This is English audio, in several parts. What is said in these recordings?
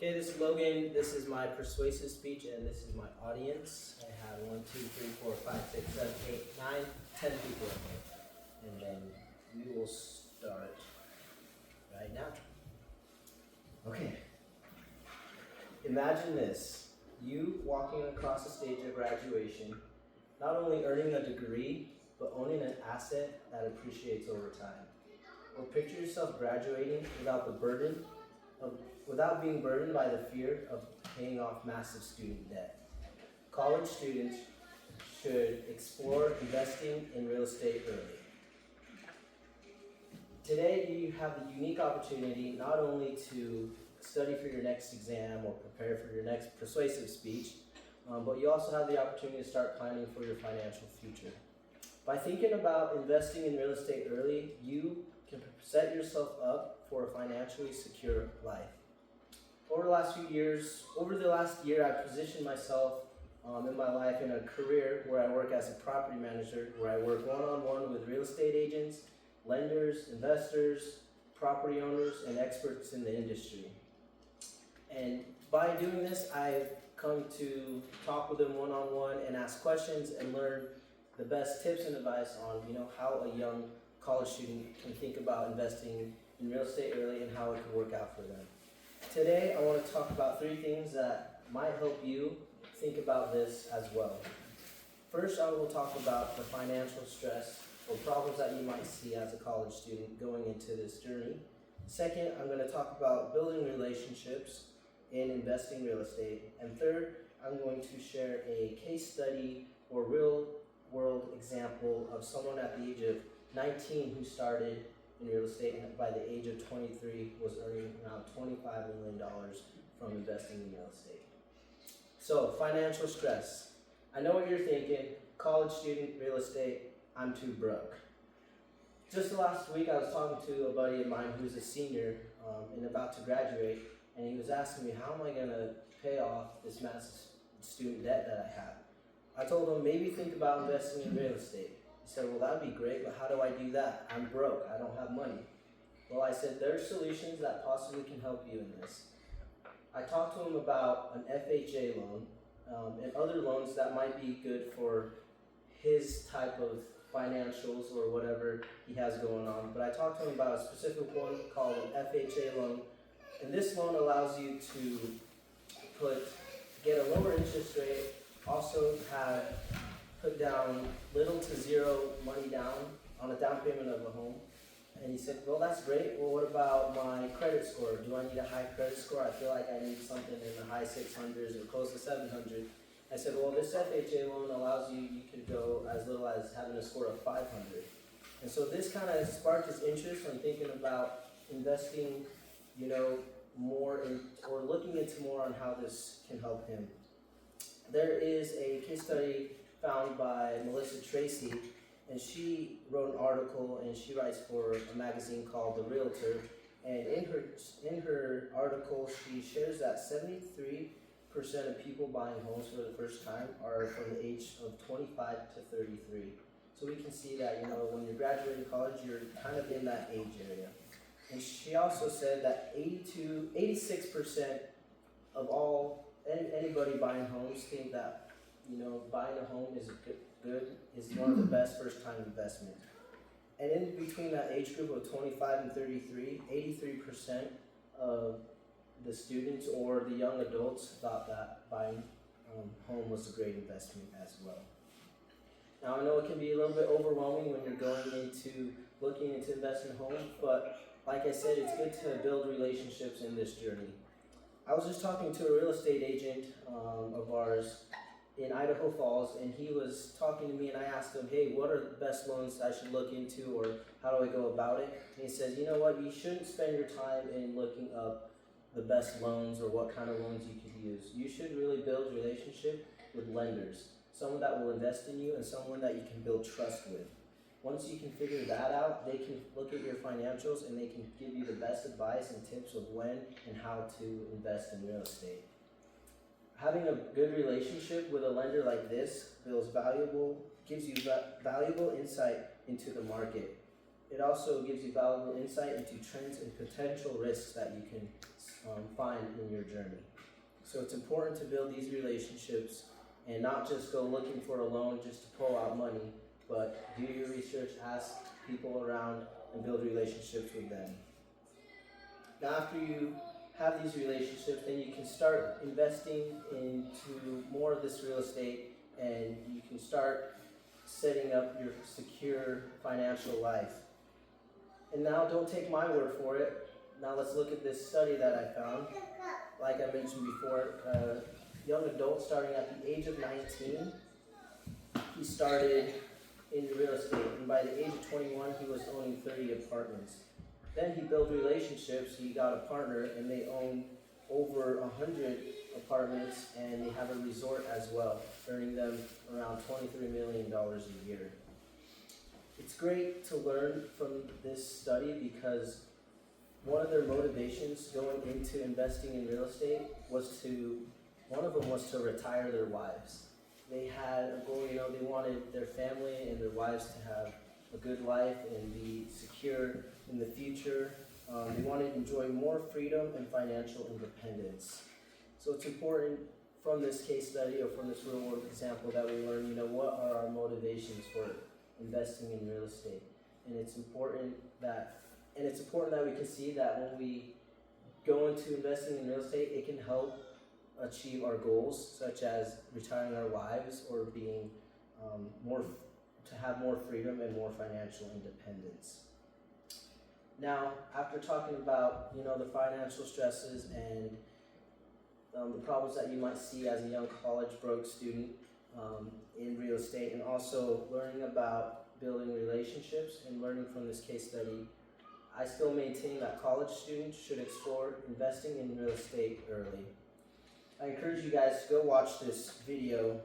Okay, this is Logan. This is my persuasive speech, and this is my audience. I have 1, 2, 3, 4, 5, 6, 7, 8, 9, 10 people in here. And then we will start right now. Okay. Imagine this. You walking across the stage of graduation, not only earning a degree, but owning an asset that appreciates over time. Or picture yourself graduating without being burdened by the fear of paying off massive student debt. College students should explore investing in real estate early. Today, you have the unique opportunity not only to study for your next exam or prepare for your next persuasive speech, but you also have the opportunity to start planning for your financial future. By thinking about investing in real estate early, you can set yourself up for a financially secure life. Over the last year, I've positioned myself in my life in a career where I work as a property manager, where I work one-on-one with real estate agents, lenders, investors, property owners, and experts in the industry. And by doing this, I've come to talk with them one-on-one and ask questions and learn the best tips and advice on how a young college student can think about investing in real estate early and how it can work out for them. Today, I want to talk about 3 things that might help you think about this as well. First, I will talk about the financial stress or problems that you might see as a college student going into this journey. Second, I'm going to talk about building relationships in investing real estate. And third, I'm going to share a case study or real-world example of someone at the age of 19 who started in real estate and by the age of 23 was earning around $25 million from investing in real estate. So, financial stress. I know what you're thinking, college student, real estate, I'm too broke. Just last week I was talking to a buddy of mine who's a senior and about to graduate, and he was asking me, how am I going to pay off this massive student debt that I have? I told him, maybe think about investing in real estate. He said, well, that'd be great, but how do I do that? I'm broke, I don't have money. Well, I said, there are solutions that possibly can help you in this. I talked to him about an FHA loan and other loans that might be good for his type of financials or whatever he has going on. But I talked to him about a specific one called an FHA loan. And this loan allows you to get a lower interest rate, also put down little to zero money down on a down payment of a home. And he said, well, that's great. Well, what about my credit score? Do I need a high credit score? I feel like I need something in the high 600s or close to 700. I said, well, this FHA loan allows you could go as little as having a score of 500. And so this kind of sparked his interest in thinking about investing, more in, or looking into more on how this can help him. There is a case study found by Melissa Tracy, and she wrote an article and she writes for a magazine called The Realtor. And in her article, she shares that 73% of people buying homes for the first time are from the age of 25 to 33. So we can see that, when you're graduating college, you're kind of in that age area. And she also said that 86% of anybody buying homes think that, buying a home is is one of the best first-time investment. And in between that age group of 25 and 33, 83% of the students or the young adults thought that buying home was a great investment as well. Now I know it can be a little bit overwhelming when you're looking into investing in homes, but like I said, it's good to build relationships in this journey. I was just talking to a real estate agent of ours in Idaho Falls, and he was talking to me, and I asked him, hey, what are the best loans I should look into, or how do I go about it? And he says, you know what, you shouldn't spend your time in looking up the best loans or what kind of loans you could use. You should really build a relationship with lenders, someone that will invest in you and someone that you can build trust with. Once you can figure that out, they can look at your financials and they can give you the best advice and tips of when and how to invest in real estate. Having a good relationship with a lender like this gives you valuable insight into the market. it also gives you valuable insight into trends and potential risks that you can find in your journey. So it's important to build these relationships and not just go looking for a loan just to pull out money, but do your research, ask people around, and build relationships with them. Now, after you have these relationships, then you can start investing into more of this real estate, and you can start setting up your secure financial life. And now, don't take my word for it. Now let's look at this study that I found. Like I mentioned before, a young adult starting at the age of 19, he started in real estate, and by the age of 21, he was owning 30 apartments. Then he built relationships, he got a partner, and they own over 100 apartments, and they have a resort as well, earning them around $23 million a year. It's great to learn from this study because one of their motivations going into investing in real estate one of them was to retire their wives. They had a goal, they wanted their family and their wives to have a good life and be secure in the future. They wanted to enjoy more freedom and financial independence. So it's important from this case study or from this real world example that we learn, what are our motivations for investing in real estate. And it's important that we can see that when we go into investing in real estate, it can help achieve our goals, such as retiring our wives or being to have more freedom and more financial independence. Now, after talking about the financial stresses and the problems that you might see as a young college broke student in real estate, and also learning about building relationships and learning from this case study, I still maintain that college students should explore investing in real estate early. I encourage you guys to go watch this video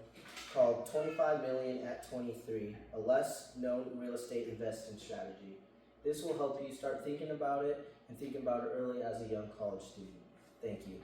called 25 Million at 23, a less known real estate investing strategy. This will help you start thinking about it and thinking about it early as a young college student. Thank you.